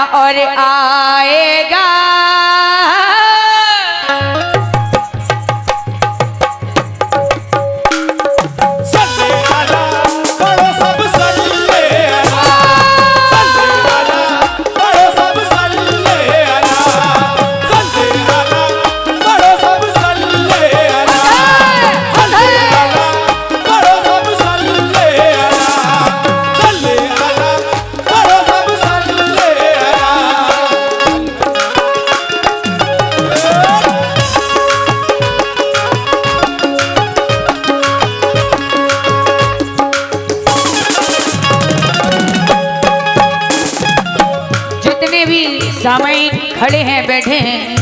न और आएगा। सामईन खड़े हैं बैठे हैं,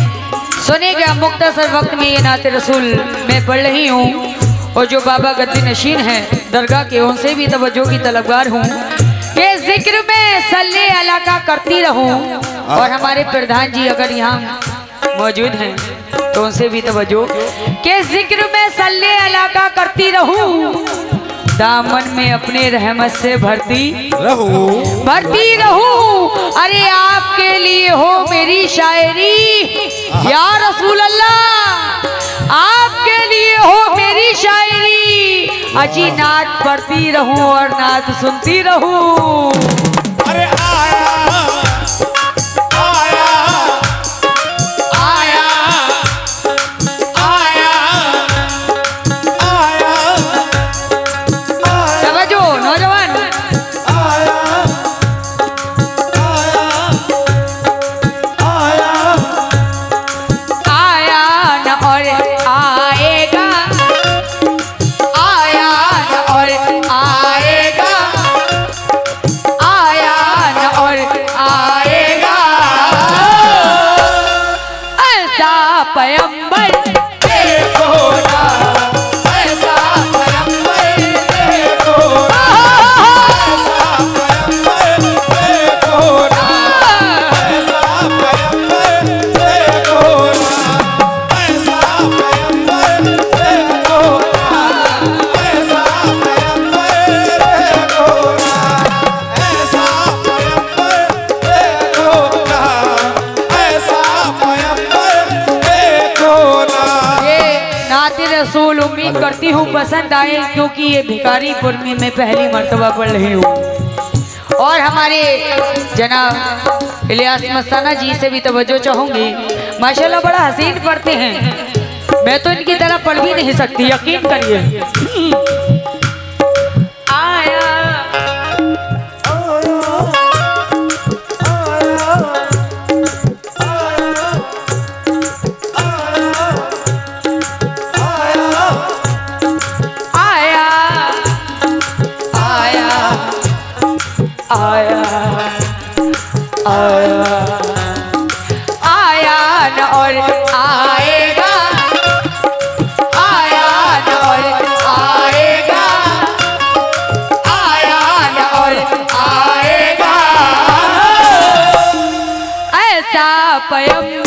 सुनेगा मुख्तसर वक्त में ये नाते रसूल मैं पढ़ रही हूँ। और जो बाबा गद्दी नशीन हैं दरगाह के, उनसे भी तवज्जो की तलबगार हूँ कि जिक्र में सल्ले अला का करती रहूँ। और हमारे प्रधान जी अगर यहाँ मौजूद हैं तो उनसे भी तवज्जो कि जिक्र में सल्ले अला का करती रहूँ, दामन में अपने रहमत से भरती रहूं। अरे आपके लिए हो मेरी शायरी या रसूल अल्लाह, आपके लिए हो मेरी शायरी। अजी नात पढ़ती रहूं और नात सुनती रहूं। अरे आया आया आया आया आया तवज्जो नौजवान। रसूल उम्मीद करती हूँ पसंद आए, क्योंकि ये भिखारीपुर में मैं पहली मर्तबा पढ़ रही हूँ। और हमारे जनाब इलियास मस्ताना जी से भी तवज्जो चाहूँगी, माशाल्लाह बड़ा हसीन पढ़ते हैं। मैं तो इनकी तरह पढ़ भी नहीं सकती, यकीन करिए। आया आया आया न और आएगा, आया न और आएगा, आया न और आएगा। ऐसा पैगंबर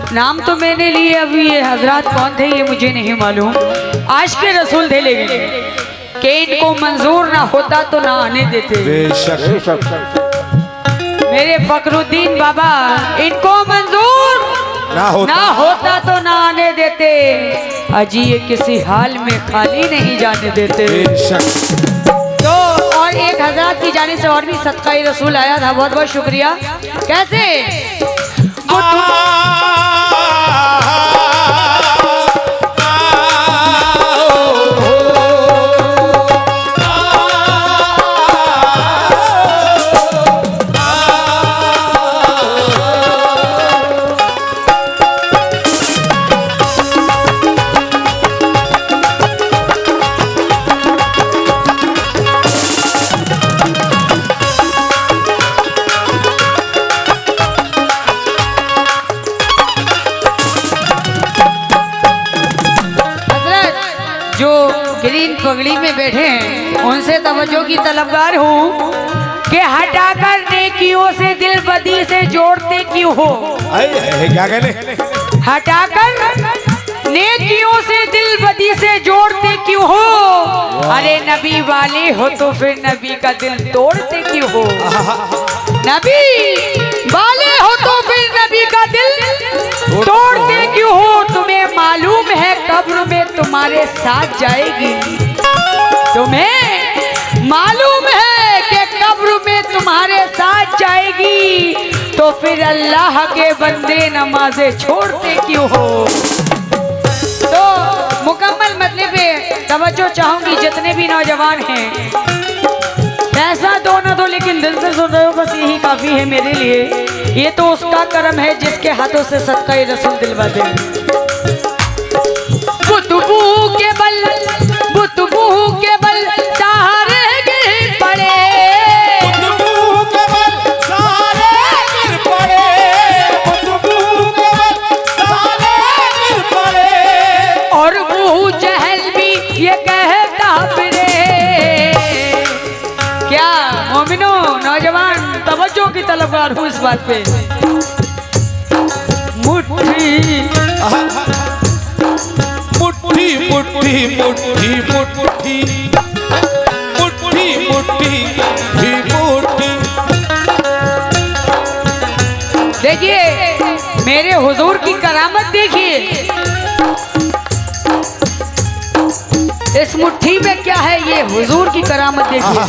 नाम तो मैंने लिए, अभी ये हजरात कौन थे ये मुझे नहीं मालूम। आज के रसूल थे, लेकिन कि इनको मंजूर ना होता तो ना आने देते। मेरे फखरुद्दीन बाबा, इनको मंजूर ना होता तो ना आने देते। अजी ये किसी हाल में खाली नहीं जाने देते। तो और एक हजरात की जाने से और भी सदका रसूल आया था, बहुत बहुत शुक्रिया। कैसे बेहतरीन पगड़ी में बैठे हैं उनसे तवज्जो की तलबगार हूँ कि हटाकर नेकियों से दिल बदी से जोड़ते क्यों हो। क्या कहने? हटाकर नेकियों से दिल बदी से जोड़ते क्यों हो। अरे नबी वाले हो तो फिर नबी का दिल तोड़ते क्यों हो। नबी वाले हो तो फिर नबी का दिल तोड़ते क्यों हो। तुम्हें मालूम है कब्र में तुम्हारे साथ जाएगी। तुम्हें मालूम है कि कब्र में तुम्हारे साथ जाएगी। तो फिर अल्लाह के बंदे नमाज़ें छोड़ते क्यों हो। तो मुकम्मल मतलब पे तवज्जो चाहूंगी जितने भी नौजवान हैं। पैसा दो ना दो लेकिन दिल से सुन रहे हो बस यही काफी है मेरे लिए। ये तो उसका करम है जिसके हाथों से सदका रसूल दिलवा दे। बुतबू के बल सहारे गिर पड़े। बुतबू के बल सहारे गिर पड़े। बुतबू के बल सहारे गिर पड़े। और वो जहल भी ये कहता फिरे। क्या मोमिनो नौजवान तवज्जो की तलबगार हूँ इस बात पे। मुट्ठी मुट्ठी मुट्ठी मुट्ठी मुट्ठी मुट्ठी मुट्ठी मुट्ठी। देखिए मेरे हुजूर की करामत देखिए। इस मुट्ठी में क्या है ये हुजूर की करामत देखिए।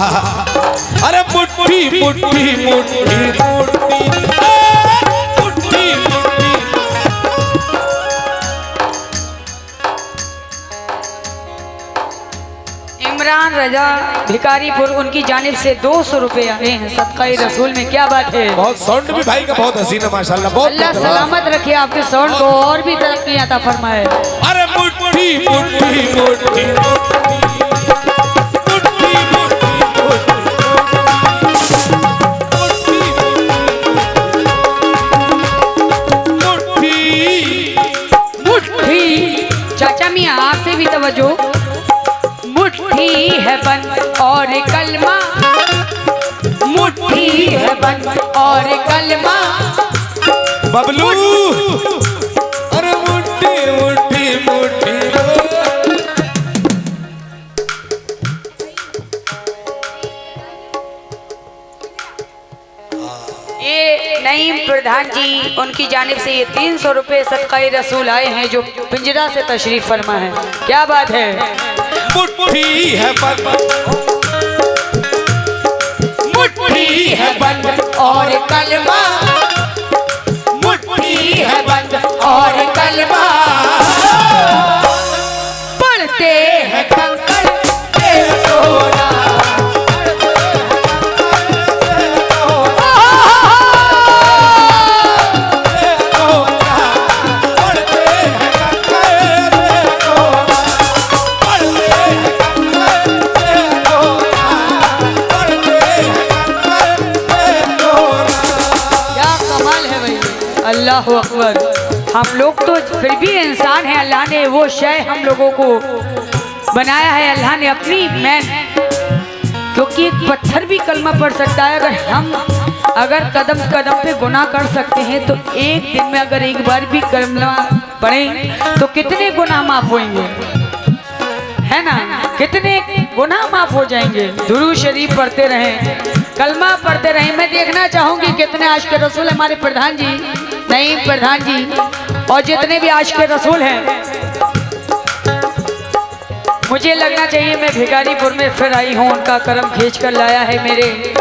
अरे मुट्ठी मुट्ठी मुट्ठी मुट्ठी मुट्ठी मुट्ठी। इमरान रजा भिकारीपुर उनकी जानिब से 200 रुपए आए हैं सदका रसूल में। क्या बात है। बहुत साउंड भी भाई का बहुत हसीन है माशाल्लाह। बहुत अल्लाह सलामत रखे आपके साउंड को और भी तरक्की अता फरमाए। अरे मुट्ठी मुट्ठी मुट्ठी मुट्ठी। चाचा मियाँ आपसे भी तवज्जो। मुट्ठी है बंद और कलमा। मुट्ठी है बंद और कलमा। बबलू अरे मुट्ठी मुट्ठी मुट्ठी। ये नईम प्रधान जी उनकी जानिब से ये 300 रुपए सदका रसूल आए हैं जो पिंजरा से तशरीफ फरमा है। क्या बात है। मुट्ठी है बंद मुट्ठी है बंद और कलमा। मुट्ठी है बंद और कलमा। पढ़ते हैं कंकड़ के तोड़ा। अल्लाह अकबर। हम लोग तो फिर भी इंसान हैं। अल्लाह ने वो शय हम लोगों को बनाया है। अल्लाह ने अपनी मैन क्योंकि एक पत्थर भी कलमा पढ़ सकता है। अगर कदम कदम पे गुनाह कर सकते हैं तो एक दिन में अगर एक बार भी कलमा पढ़ें तो कितने गुनाह माफ होंगे है ना। कितने गुनाह माफ हो जाएंगे। दुरूद शरीफ पढ़ते रहें कलमा पढ़ते रहें। मैं देखना चाहूंगी कितने आशिक रसूल हमारे प्रधान जी नईम प्रधान जी और जितने भी आशिक रसूल हैं। मुझे लगना चाहिए मैं भिखारीपुर में फिर आई हूँ। उनका करम खींच कर लाया है। मेरे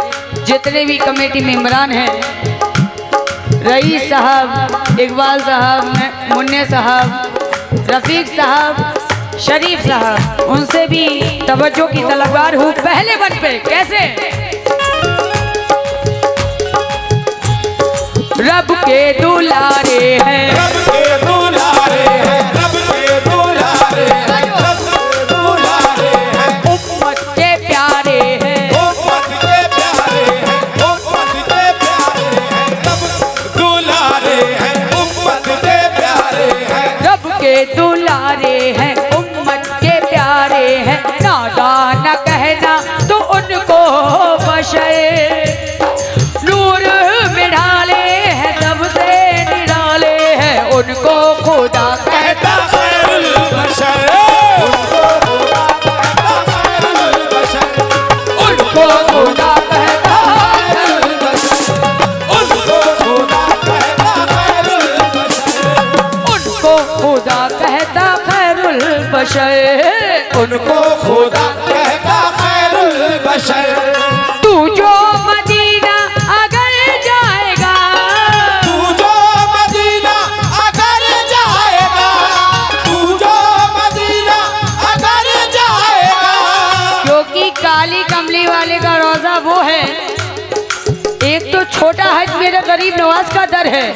जितने भी कमेटी मेंबरान हैं रईस साहब, इकबाल साहब, मुन्ने साहब, रफीक साहब, शरीफ साहब, उनसे भी तवज्जो की तलबगार हूँ। पहले वन पे कैसे रब के दुलारे हैं। रब के दुलारे हैं। रब के दुलारे हैं। रब के दुलारे हैं। उम्मत के प्यारे हैं। उम्मत के प्यारे हैं। उम्मत के प्यारे हैं। रब दुलारे हैं। उम्मत के प्यारे हैं। रब के दुलारे हैं। उम्मत के प्यारे हैं। कहता खैरुल बशर, उनको खुदा कहता खैरुल बशर, उनको खुदा कहता खैरुल बशर, उनको खुदा कहता खैरुल बशर, उनको खुदा कहता खैरुल बशर। तू जो मदीना अगर जाएगा, तू जो मदीना अगर जाएगा, तू जो मदीना अगर जाएगा, क्योंकि काली कमली वाले का रोजा वो है। एक तो छोटा हज मेरे गरीब नवाज का दर है,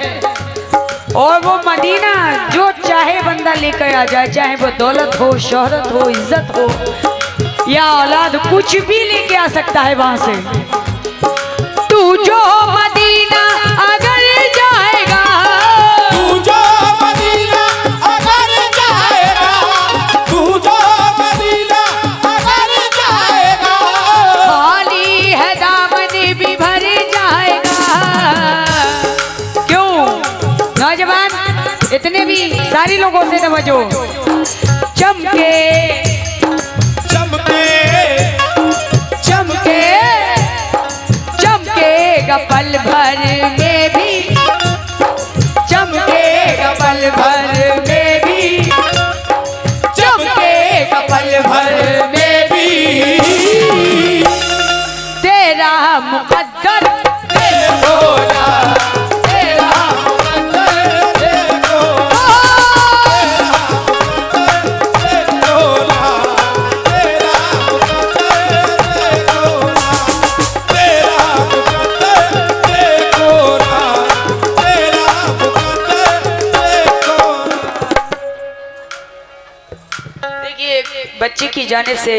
और वो मदीना जो चाहे बंदा लेकर आ जाए, चाहे वो दौलत हो, शोहरत हो, इज्जत हो या औलाद, कुछ भी लेके आ सकता है वहां से। तू जो मदीना अगर जाएगा, तू जो मदीना अगर जाएगा, तू जो मदीना अगर जाएगा, खाली है दामन भी भर जाएगा। क्यों नौजवान, इतने भी सारी लोगों से तवज्जो, चमके चमके चमके चमकेगा पल भर में भी, चमकेगा पल भर में भी, चमकेगा पल भर में भी, तेरा मुकद्दर होना, तेरा मुकद्दर देखो, होना, तेरा मुकद्दर देखो ना, तेरा मुकद्दर देखो ना, तेरा मुकद्दर देखो ना। देखिए, एक बच्चे की जाने से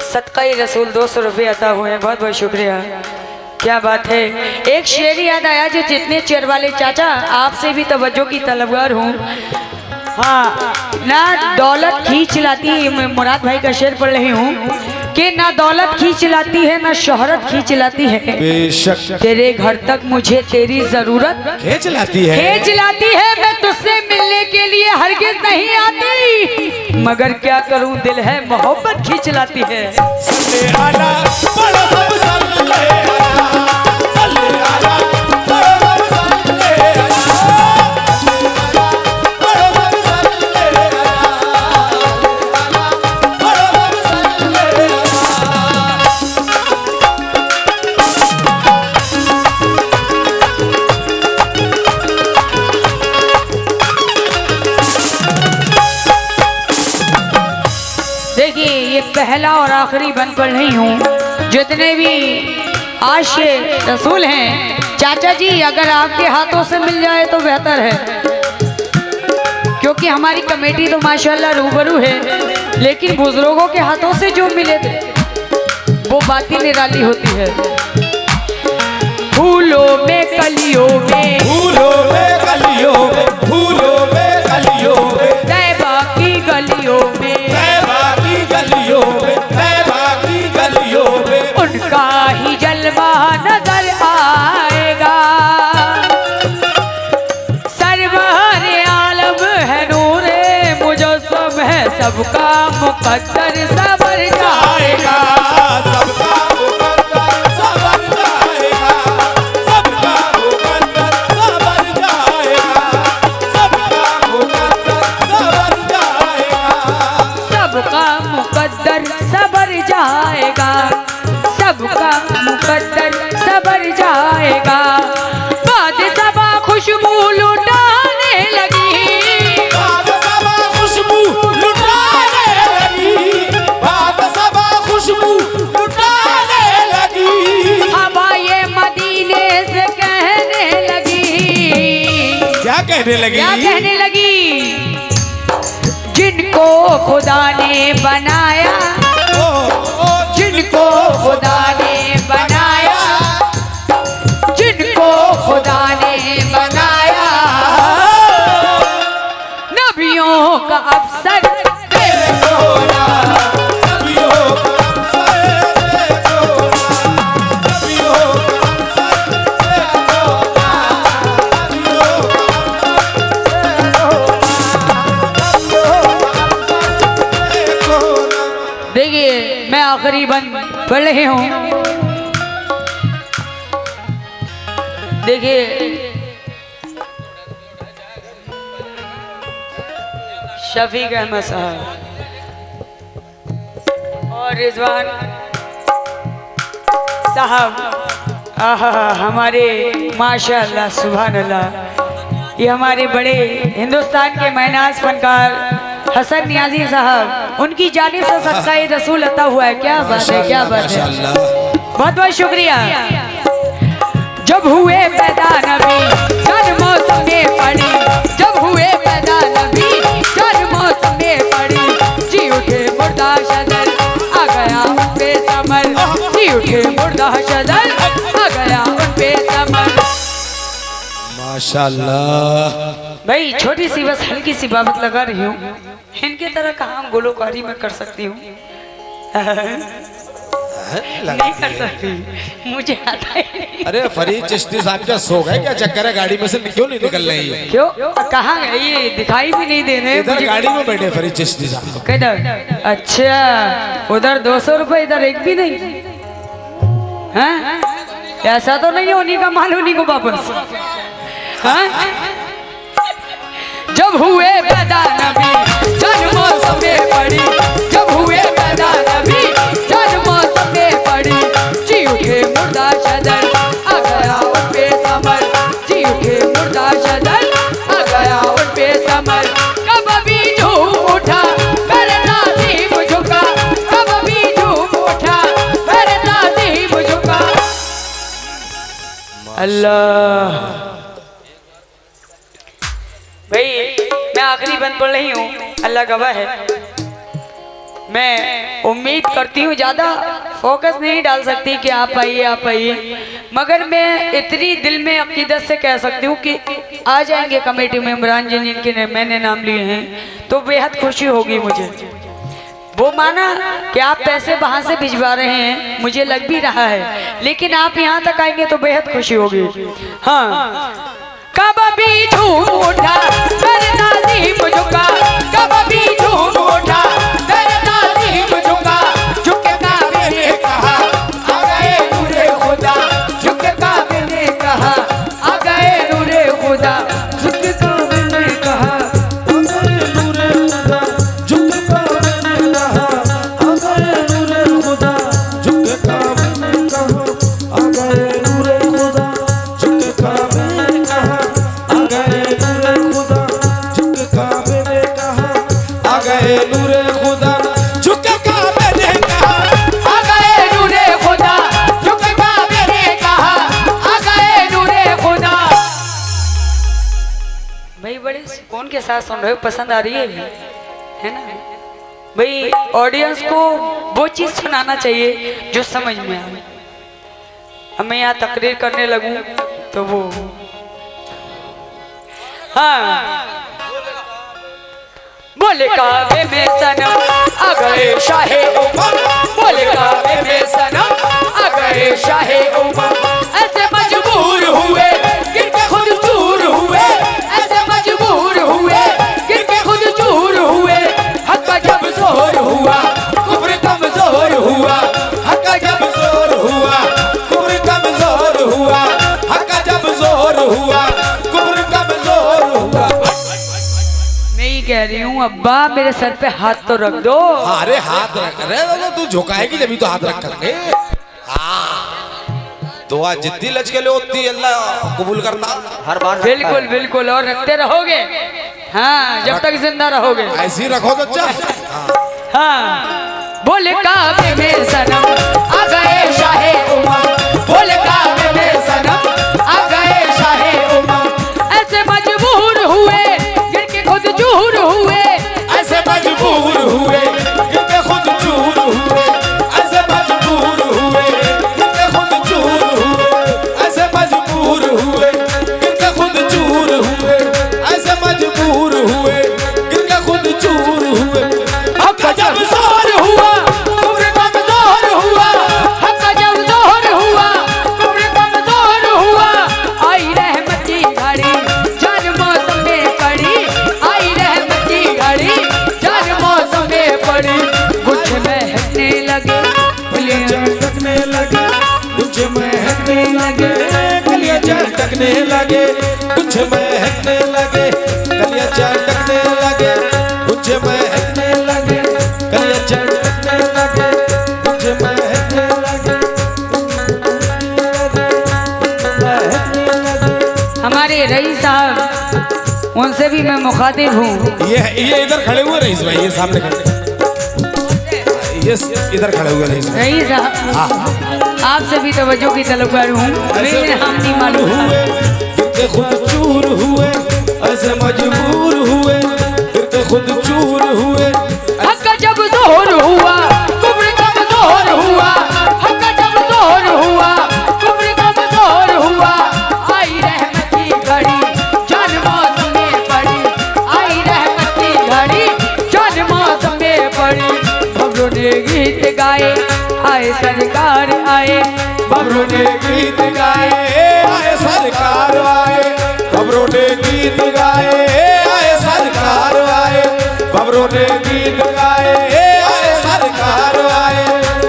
सदका रसूल 200 रुपये अता हुए हैं, बहुत बहुत शुक्रिया। क्या बात है। एक शेर याद आया, जो जितने चेयर वाले चाचा, आपसे भी तवज्जो की तलबगार हूँ। हाँ, ना दौलत खींच लाती, मैं मुराद भाई का शेर पढ़ रही हूँ कि ना दौलत खींच लाती है, ना शोहरत खींच लाती है, बेशक तेरे घर तक मुझे तेरी जरूरत खींच लाती है, खींच लाती है। मैं तुझसे मिलने के लिए हरगिज नहीं आती, मगर क्या करूं, दिल है मोहब्बत खींच लाती है। सल्ले आला बड़ा सब सल्ले आला, सल्ले आला बड़ा सब सल्ले आला, बड़ा सब सल्ले आला, बड़ा सब सल्ले आला। देखिए, ये पहला और आखिरी बन पढ़ रही हूँ। जितने भी आशे रसूल हैं, चाचा जी अगर आपके हाथों से मिल जाए तो बेहतर है, क्योंकि हमारी कमेटी तो माशाल्लाह रूबरू है, लेकिन बुजुर्गों के हाथों से जो मिले थे वो बात ही निराली होती है। फूलों में कलियों में, फूलों में कलियों में, फूलों में कलियों में, तैबा की गलियों में, तैबा की गलियों में, तैबा की गलियों में, उनका ही जलवा नजर आएगा। सरवर आलम है, नूरे मुजस्सम है, सबका मुकद्दर सबर जाएगा। सबका मुकद्दर सबर जाएगा, सबका मुकद्दर सबर जाएगा, सबका मुकद्दर सबर जाएगा, सबका मुकद्दर सबर जाएगा, सबका मुकद्दर सबर जाएगा। बाद सबा खुशबू लुटाने लगी, बाद सबा खुशबू लुटाने लगी, बाद सबा खुशबू लुटाने लगी। हवा ये मदीने से कहने लगी, क्या कहने लगी? क्या कहने लगी? जिनको खुदा ने बनाया, जिनको खुदा ने बनाया, जिनको खुदा ने बनाया, नबियों का अफसर देखो ना, नबियों का अफसर देखो ना, नबियों का अफसर देखो ना, नबियों का अफसर देखो ना। आखिरी बंद पढ़ रही हूँ। देखिए शफीक अहमद साहब और रिजवान साहब, आहा हमारे माशाअल्लाह सुभान अल्लाह, ये हमारे बड़े हिंदुस्तान के महनाज फनकार हसन नियाजी साहब, उनकी जानिब से सदका रसूल अता हुआ है। क्या बात है, क्या बात है, बहुत बहुत शुक्रिया। जब हुए पैदा नबी जब मौसम में पड़ी, जब हुए पैदा नबी जब मौसम में पड़ी, जी उठे मुर्दा शजर आ गया उन पे समर, जी उठे मुर्दा शजर आ गया उन पे समर। माशाल्लाह भाई छोटी सी बस हल्की सी बात लगा रही हूँ, इनके तरह कहाँ गुलकारी में कर सकती हूँ। नहीं कर सकती, मुझे आता ही नहीं। अरे फरीद चिश्ती साहब क्या सो गए, क्या चक्कर है, गाड़ी में से क्यों नहीं निकल रही है? क्यों, कहाँ गए ये, दिखाई भी नहीं दे रहे। इधर गाड़ी में बैठे फरीद चिश्ती साहब। किधर? अच्छा उधर 200 रुपए, इधर एक भी नहीं है? ऐसा तो नहीं है उन्हीं का माल उन्हीं को वापस। हाँ? जब हुए पैदा नबी जब मौसम में पड़ी, जब हुए पैदा नबी जब मौसम में पड़ी, जी उठे मुर्दा शजर आ गया उन पे समर, जी उठे मुर्दा शजर आ गया उन पे समर। कब भी झूम उठा फिर नाज़ीम झुका, कब भी झूम उठा फिर नाज़ीम झुका। अल्लाह भाई मैं आखिरी बंद पढ़ रही हूँ, अल्लाह गवाह है। मैं उम्मीद करती हूँ ज़्यादा फोकस नहीं डाल सकती कि आप आइए आप आइए, मगर मैं इतनी दिल में अकीदत से कह सकती हूँ कि आ जाएंगे कमेटी मेंबरान जिनके मैंने नाम लिए हैं, तो बेहद खुशी होगी मुझे। वो माना कि आप पैसे वहाँ से भिजवा रहे हैं, मुझे लग भी रहा है, लेकिन आप यहाँ तक आएंगे तो बेहद खुशी होगी। हाँ कब भी झूम उठा फिर नाज़ीम झुका, कब भी झूम उठा फिर नाज़ीम झुका, झुके काबे ने कहा आ गए नूरे खुदा, झुके काबे ने कहा आ गए नूरे खुदा, झुके काबे ने कहा आ गए नूरे खुदा, झुके काबे ने कहा आ गए नूरे खुदा, झुके काबे ने कहा आ गए नूरे खुदा, झुके काबे ने कहा आ गए नूरे खुदा, झुके काबे ने कहा आ गए नूरे खुदा, झुके काबे ने कहा आ गए नूरे खुदा, झुके काबे ने कहा आ गए नूरे खुदा। भाई बड़े सुकून के साथ सुन रहे हो, पसंद आ रही है ना भाई? ऑडियंस को वो चीज सुनाना चाहिए जो समझ में आए। हमें यहाँ तकरीर करने लगूं तो वो हाँ बोले काबे में सनम आ गए शाहे उमम, बोले काबे में सनम आ गए शाहे उमम, ऐसे मजबूर हुए गिर के खुद चूर हुए, ऐसे मजबूर हुए गिर के खुद चूर हुए, हक का जब जोर हुआ कुफ्र कमजोर हुआ, हक का जब जोर हुआ कुफ्र कमजोर हुआ, हक का जब जोर हुआ कुफ्र कमजोर हुआ। कह रही हूँ अब्बा मेरे सर पे हाथ तो रख दो। अरे हाथ रख रहे तू झुकाएगी जब तो हाथ रख करके। दुआ जितनी लचके होती अल्लाह कबूल करता हर बार। बिल्कुल बिल्कुल, और रखते रहोगे। हाँ जब तक जिंदा रहोगे ऐसे ही रखो तो हाँ बोले काबे में सनम आ गए शाहे उमम, बोले काबे में सनम आ गए शाहे उमम, ऐसे मजबूर हुए गिर के खुद चूर हुए, ऐसे मजबूर हुए गिर के खुद चूर हुए, ऐसे मजबूर हुए गिर के खुद चूर हुए, ऐसे मजबूर हुए गिर के खुद चूर हुए, ऐसे मजबूर हुए गिर के खुद चूर हुए, हक जब जोर हुआ कुफ्र कमजोर हुआ, हक जब जोर हुआ महकने लगे, कुछ महकने लगे, कलियां चटकने लगे, कुछ महकने लगे, कलियां चटकने लगे, कुछ महकने लगे, महकने लगे। हमारे रईस साहब, उनसे भी मैं मुखातिब हूँ। ये इधर खड़े हुए रईस भाई, ये सामने खड़े, ये इधर खड़े हुए रईस भाई। रईस साहब, आपसे भी तवज्जो की तलबगार हूँ। मेरे नाम नहीं मालूम हुए, गिरते खुद चूर हुए, ऐसे मजबूर हुए, गिरते खुद चूर हुए। हक का जब जोर हुआ, कुब्र कब जोर हुआ, हक का जब जोर हुआ, कुब्र कब जोर हुआ। आई रहमत की घड़ी, जान मौत में पड़ी, आई रहमत की घड़ी, जान मौत में पड़ी। बबरों ने गीत गाए, आए सरकार आए, बबरों ने गीत गाए, आए सरकार आए, बबरों ने गीत गाए, आए सरकार आए, बबरों ने गीत गाए, आए सरकार आए।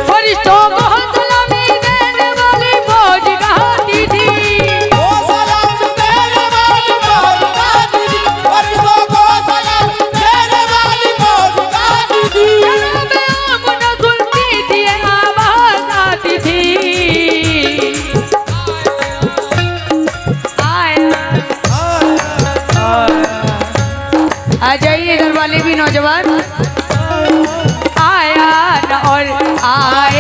फरिश्तों को सलामी देने वाली फौज गाती थी, ओ सलाम देने वाली फौज गाती थी, फरिश्तों को सलाम देने वाली फौज गाती थी। जनाब आमना सुनती थी, आवाज आती थी। आ जाइए इधर वाले भी नौजवान, आया न और आया